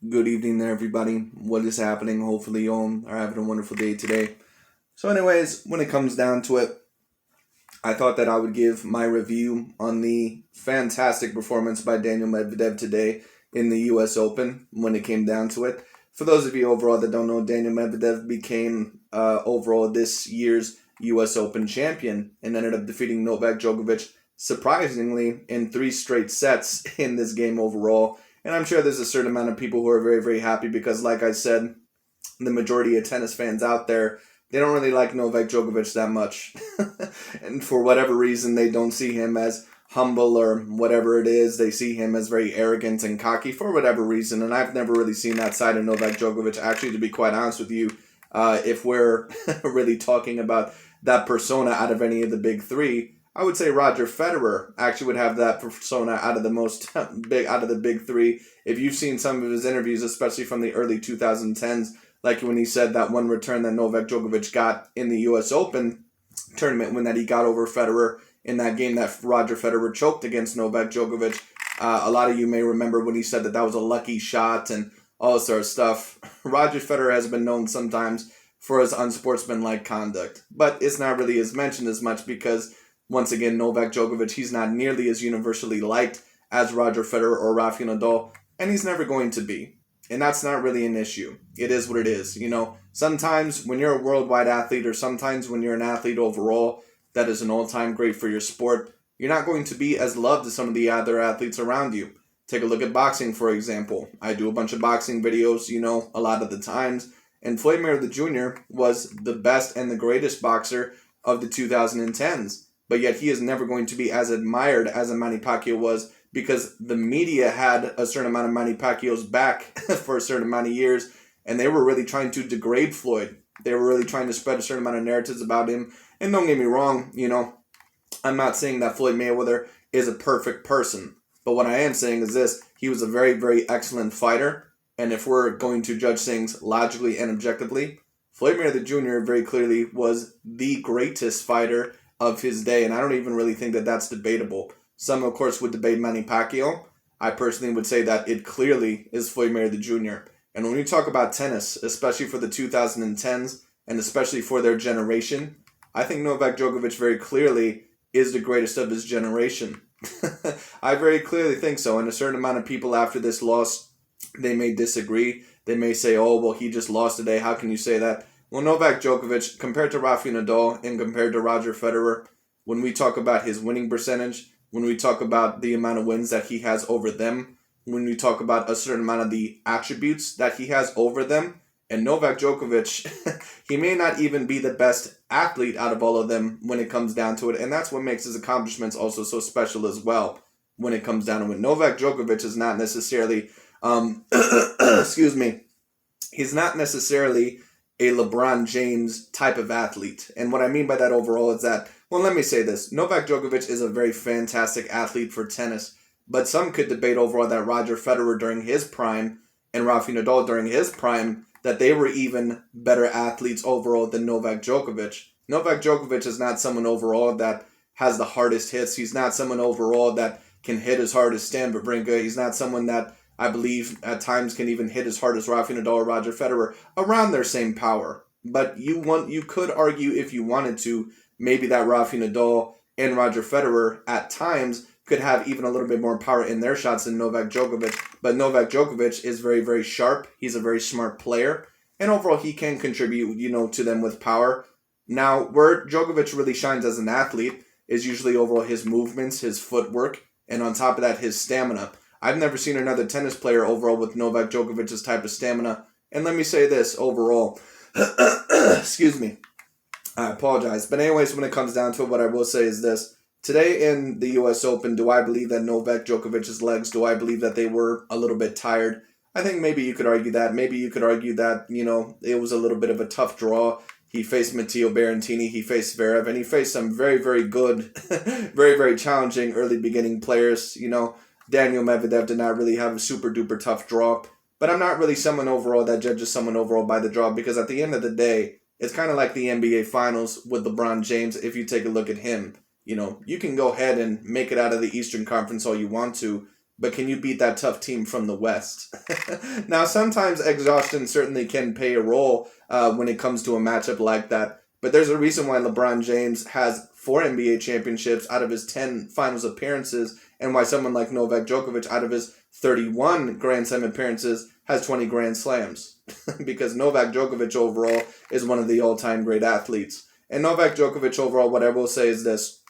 Good evening there, everybody. What is happening? Hopefully, you all are having a wonderful day today. So, anyways, when it comes down to it, I thought that I would give my review on the fantastic performance by Daniil Medvedev today in the U.S. Open when it came down to it. For those of you overall that don't know, Daniil Medvedev became overall this year's U.S. Open champion and ended up defeating Novak Djokovic surprisingly in three straight sets in this game overall. And I'm sure there's a certain amount of people who are very, very happy because, like I said, the majority of tennis fans out there, they don't really like Novak Djokovic that much. And for whatever reason, they don't see him as humble or whatever it is. They see him as very arrogant and cocky for whatever reason. And I've never really seen that side of Novak Djokovic. Actually, to be quite honest with you, if we're really talking about that persona out of any of the big three, I would say Roger Federer actually would have that persona out of the most out of the big three. If you've seen some of his interviews, especially from the early 2010s, like when he said that one return that Novak Djokovic got in the U.S. Open tournament when that he got over Federer in that game that Roger Federer choked against Novak Djokovic. A lot of you may remember when he said that was a lucky shot and all this sort of stuff. Roger Federer has been known sometimes for his unsportsmanlike conduct, but it's not really as mentioned as much because, once again, Novak Djokovic, he's not nearly as universally liked as Roger Federer or Rafael Nadal, and he's never going to be. And that's not really an issue. It is what it is. Sometimes when you're a worldwide athlete or sometimes when you're an athlete overall that is an all-time great for your sport, you're not going to be as loved as some of the other athletes around you. Take a look at boxing, for example. I do a bunch of boxing videos, a lot of the times. And Floyd Mayweather Jr. was the best and the greatest boxer of the 2010s. But yet he is never going to be as admired as a Manny Pacquiao was because the media had a certain amount of Manny Pacquiao's back for a certain amount of years, and they were really trying to degrade Floyd. They were really trying to spread a certain amount of narratives about him. And don't get me wrong, I'm not saying that Floyd Mayweather is a perfect person. But what I am saying is this: he was a very, very excellent fighter. And if we're going to judge things logically and objectively, Floyd Mayweather Jr. very clearly was the greatest fighter of his day. And I don't even really think that that's debatable. Some, of course, would debate Manny Pacquiao. I personally would say that it clearly is Floyd Mayweather Jr. And when you talk about tennis, especially for the 2010s and especially for their generation, I think Novak Djokovic very clearly is the greatest of his generation. I very clearly think so. And a certain amount of people after this loss, they may disagree. They may say, oh, well, he just lost today. How can you say that? Well, Novak Djokovic, compared to Rafael Nadal and compared to Roger Federer, when we talk about his winning percentage, when we talk about the amount of wins that he has over them, when we talk about a certain amount of the attributes that he has over them, and Novak Djokovic, he may not even be the best athlete out of all of them when it comes down to it, and that's what makes his accomplishments also so special as well when it comes down to it. Novak Djokovic is not necessarily, excuse me, he's not necessarily a LeBron James type of athlete. And what I mean by that overall is that, well, let me say this. Novak Djokovic is a very fantastic athlete for tennis, but some could debate overall that Roger Federer during his prime and Rafael Nadal during his prime, that they were even better athletes overall than Novak Djokovic. Novak Djokovic is not someone overall that has the hardest hits. He's not someone overall that can hit as hard as Stan Wawrinka. He's not someone that I believe at times can even hit as hard as Rafael Nadal or Roger Federer around their same power. But you could argue if you wanted to, maybe that Rafael Nadal and Roger Federer at times could have even a little bit more power in their shots than Novak Djokovic. But Novak Djokovic is very, very sharp. He's a very smart player. And overall, he can contribute, to them with power. Now, where Djokovic really shines as an athlete is usually overall his movements, his footwork, and on top of that, his stamina. I've never seen another tennis player overall with Novak Djokovic's type of stamina. And let me say this overall. Excuse me. I apologize. But anyways, when it comes down to it, what I will say is this. Today in the U.S. Open, do I believe that Novak Djokovic's legs, do I believe that they were a little bit tired? I think maybe you could argue that. Maybe you could argue that, it was a little bit of a tough draw. He faced Matteo Berrettini, he faced Zverev, and he faced some very, very good, very, very challenging early beginning players. Daniil Medvedev did not really have a super duper tough draw. But I'm not really someone overall that judges someone overall by the draw, because at the end of the day, it's kind of like the NBA Finals with LeBron James. If you take a look at him, you can go ahead and make it out of the Eastern Conference all you want to, but can you beat that tough team from the West? Now, sometimes exhaustion certainly can play a role when it comes to a matchup like that. But there's a reason why LeBron James has 4 NBA championships out of his 10 finals appearances, and why someone like Novak Djokovic, out of his 31 Grand Slam appearances, has 20 Grand Slams. Because Novak Djokovic overall is one of the all-time great athletes. And Novak Djokovic overall, what I will say is this.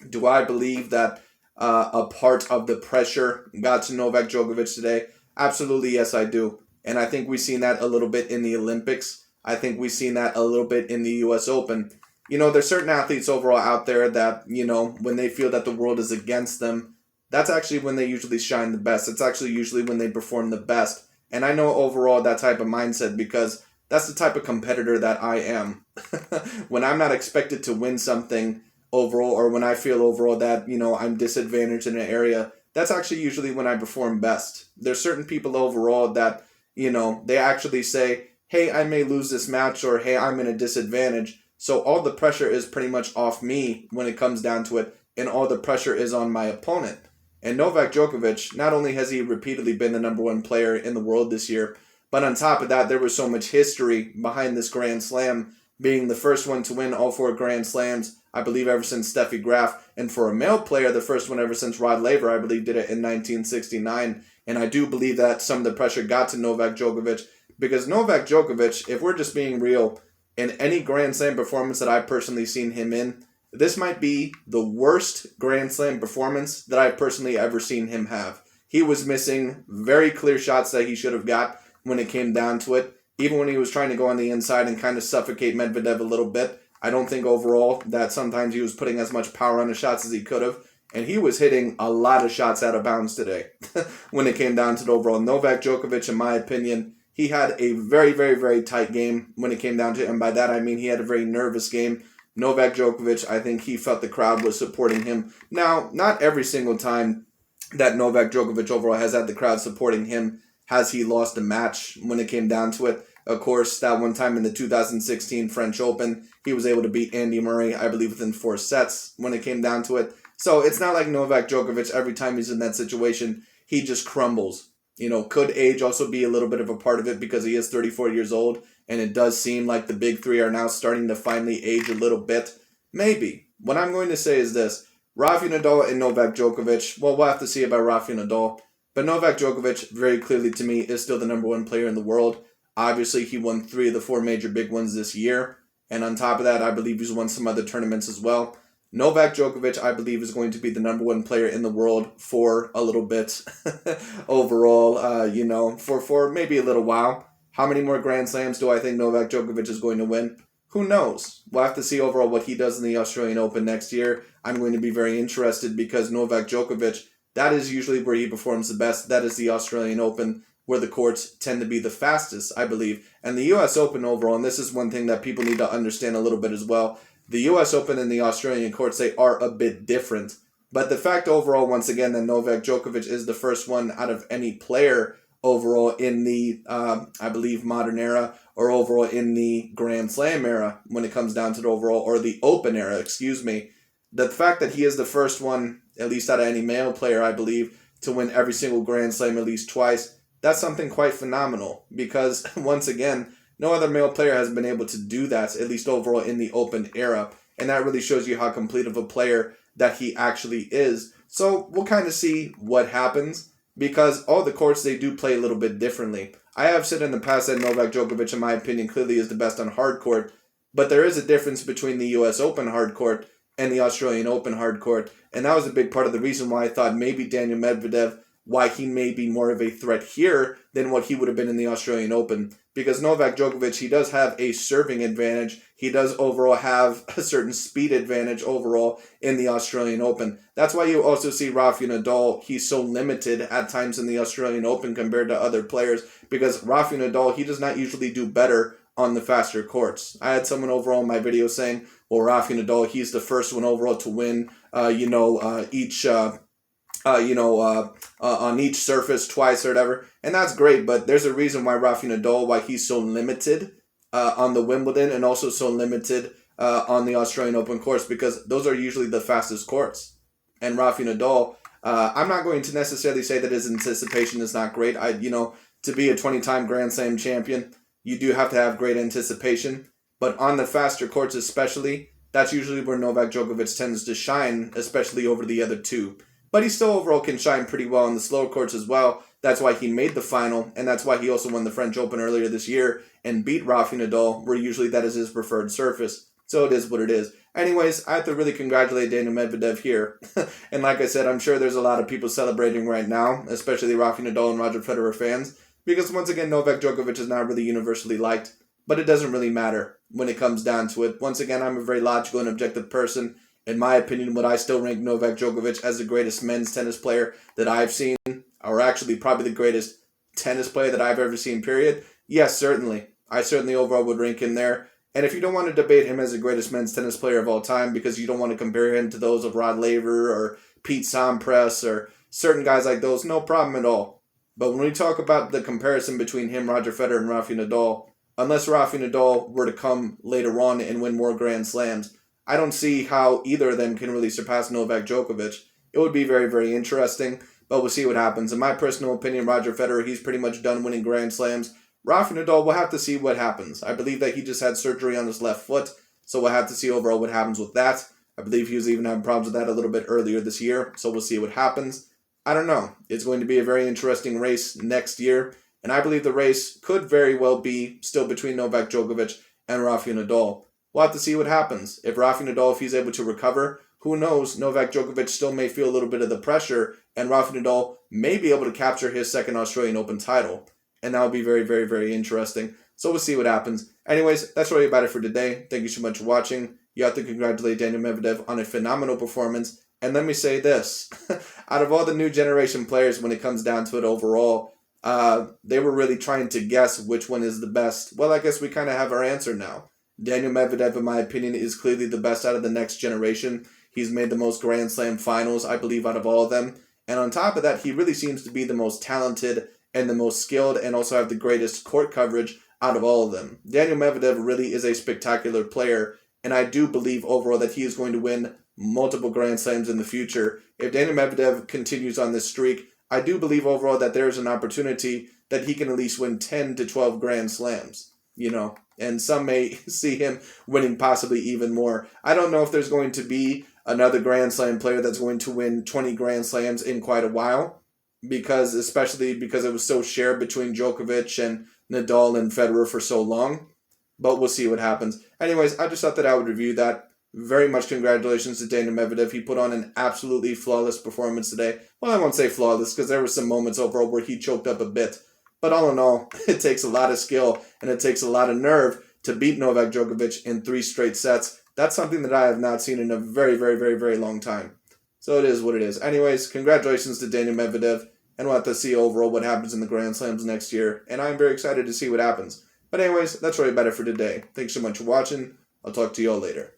Do I believe that a part of the pressure got to Novak Djokovic today? Absolutely, yes, I do. And I think we've seen that a little bit in the Olympics. I think we've seen that a little bit in the U.S. Open. You know, there's certain athletes overall out there that, you know, when they feel that the world is against them, that's actually when they usually shine the best. It's actually usually when they perform the best. And I know overall that type of mindset because that's the type of competitor that I am. When I'm not expected to win something overall, or when I feel overall that, you know, I'm disadvantaged in an area, that's actually usually when I perform best. There's certain people overall that, you know, they actually say, hey, I may lose this match, or hey, I'm in a disadvantage. So all the pressure is pretty much off me when it comes down to it, and all the pressure is on my opponent. And Novak Djokovic, not only has he repeatedly been the number 1 player in the world this year, but on top of that, there was so much history behind this Grand Slam, being the first one to win all 4 Grand Slams, I believe ever since Steffi Graf, and for a male player, the first one ever since Rod Laver, I believe, did it in 1969. And I do believe that some of the pressure got to Novak Djokovic, because Novak Djokovic, if we're just being real, in any Grand Slam performance that I've personally seen him in, this might be the worst Grand Slam performance that I've personally ever seen him have. He was missing very clear shots that he should have got when it came down to it. Even when he was trying to go on the inside and kind of suffocate Medvedev a little bit, I don't think overall that sometimes he was putting as much power on the shots as he could have. And he was hitting a lot of shots out of bounds today when it came down to the overall. Novak Djokovic, in my opinion, he had a very, very, very tight game when it came down to it. And by that, I mean he had a very nervous game. Novak Djokovic, I think he felt the crowd was supporting him. Now, not every single time that Novak Djokovic overall has had the crowd supporting him has he lost a match when it came down to it. Of course, that one time in the 2016 French Open, he was able to beat Andy Murray, I believe, within 4 sets when it came down to it. So it's not like Novak Djokovic, every time he's in that situation, he just crumbles. You know, could age also be a little bit of a part of it because he is 34 years old, and it does seem like the big 3 are now starting to finally age a little bit? Maybe. What I'm going to say is this. Rafa Nadal and Novak Djokovic, well, we'll have to see about Rafa Nadal. But Novak Djokovic, very clearly to me, is still the number 1 player in the world. Obviously, he won 3 of the 4 major big ones this year. And on top of that, I believe he's won some other tournaments as well. Novak Djokovic, I believe, is going to be the number 1 player in the world for a little bit overall, you know, for maybe a little while. How many more Grand Slams do I think Novak Djokovic is going to win? Who knows? We'll have to see overall what he does in the Australian Open next year. I'm going to be very interested because Novak Djokovic, that is usually where he performs the best. That is the Australian Open, where the courts tend to be the fastest, I believe. And the U.S. Open overall, and this is one thing that people need to understand a little bit as well, the U.S. Open and the Australian courts, they are a bit different. But the fact overall, once again, that Novak Djokovic is the first one out of any player overall in the, I believe, modern era, or overall in the Grand Slam era, when it comes down to the overall, or the Open era, excuse me. The fact that he is the first one, at least out of any male player, I believe, to win every single Grand Slam at least twice, that's something quite phenomenal. Because, once again, no other male player has been able to do that, at least overall in the Open era. And that really shows you how complete of a player that he actually is. So we'll kind of see what happens, because all the courts, they do play a little bit differently. I have said in the past that Novak Djokovic, in my opinion, clearly is the best on hard court. But there is a difference between the U.S. Open hard court and the Australian Open hard court. And that was a big part of the reason why I thought maybe Daniil Medvedev, why he may be more of a threat here than what he would have been in the Australian Open. Because Novak Djokovic, he does have a serving advantage. He does overall have a certain speed advantage overall in the Australian Open. That's why you also see Rafa Nadal, he's so limited at times in the Australian Open compared to other players. Because Rafa Nadal, he does not usually do better on the faster courts. I had someone overall in my video saying, well, Rafa Nadal, he's the first one overall to win, on each surface twice or whatever. And that's great, but there's a reason why Rafa Nadal, why he's so limited on the Wimbledon and also so limited on the Australian Open course, because those are usually the fastest courts. And Rafa Nadal, I'm not going to necessarily say that his anticipation is not great. To be a 20-time Grand Slam champion, you do have to have great anticipation. But on the faster courts especially, that's usually where Novak Djokovic tends to shine, especially over the other two. But he still overall can shine pretty well on the slower courts as well. That's why he made the final, and that's why he also won the French Open earlier this year and beat Rafa Nadal, where usually that is his preferred surface. So it is what it is. Anyways, I have to really congratulate Daniil Medvedev here. And like I said, I'm sure there's a lot of people celebrating right now, especially Rafa Nadal and Roger Federer fans, because once again, Novak Djokovic is not really universally liked. But it doesn't really matter when it comes down to it. Once again, I'm a very logical and objective person. In my opinion, would I still rank Novak Djokovic as the greatest men's tennis player that I've seen, or actually probably the greatest tennis player that I've ever seen, period? Yes, certainly. I certainly overall would rank him there. And if you don't want to debate him as the greatest men's tennis player of all time because you don't want to compare him to those of Rod Laver or Pete Sampras or certain guys like those, no problem at all. But when we talk about the comparison between him, Roger Federer, and Rafa Nadal, unless Rafa Nadal were to come later on and win more Grand Slams, I don't see how either of them can really surpass Novak Djokovic. It would be very, very interesting, but we'll see what happens. In my personal opinion, Roger Federer, he's pretty much done winning Grand Slams. Rafa Nadal, we'll have to see what happens. I believe that he just had surgery on his left foot, so we'll have to see overall what happens with that. I believe he was even having problems with that a little bit earlier this year, so we'll see what happens. I don't know. It's going to be a very interesting race next year, and I believe the race could very well be still between Novak Djokovic and Rafa Nadal. We'll have to see what happens. If Rafa Nadal, if he's able to recover, who knows? Novak Djokovic still may feel a little bit of the pressure, and Rafa Nadal may be able to capture his second Australian Open title. And that would be very, very, very interesting. So we'll see what happens. Anyways, that's really about it for today. Thank you so much for watching. You have to congratulate Daniil Medvedev on a phenomenal performance. And let me say this. Out of all the new generation players, when it comes down to it overall, they were really trying to guess which one is the best. Well, I guess we kind of have our answer now. Daniil Medvedev, in my opinion, is clearly the best out of the next generation. He's made the most Grand Slam finals, I believe, out of all of them. And on top of that, he really seems to be the most talented and the most skilled and also have the greatest court coverage out of all of them. Daniil Medvedev really is a spectacular player, and I do believe overall that he is going to win multiple Grand Slams in the future. If Daniil Medvedev continues on this streak, I do believe overall that there's an opportunity that he can at least win 10 to 12 Grand Slams, and some may see him winning possibly even more. I don't know if there's going to be another Grand Slam player that's going to win 20 Grand Slams in quite a while, especially because it was so shared between Djokovic and Nadal and Federer for so long. But we'll see what happens. Anyways, I just thought that I would review that. Very much congratulations to Daniil Medvedev. He put on an absolutely flawless performance today. Well, I won't say flawless because there were some moments overall where he choked up a bit. But all in all, it takes a lot of skill and it takes a lot of nerve to beat Novak Djokovic in 3 straight sets. That's something that I have not seen in a very, very, very, very long time. So it is what it is. Anyways, congratulations to Daniil Medvedev, and we'll have to see overall what happens in the Grand Slams next year, and I'm very excited to see what happens. But anyways, that's really about it for today. Thanks so much for watching. I'll talk to you all later.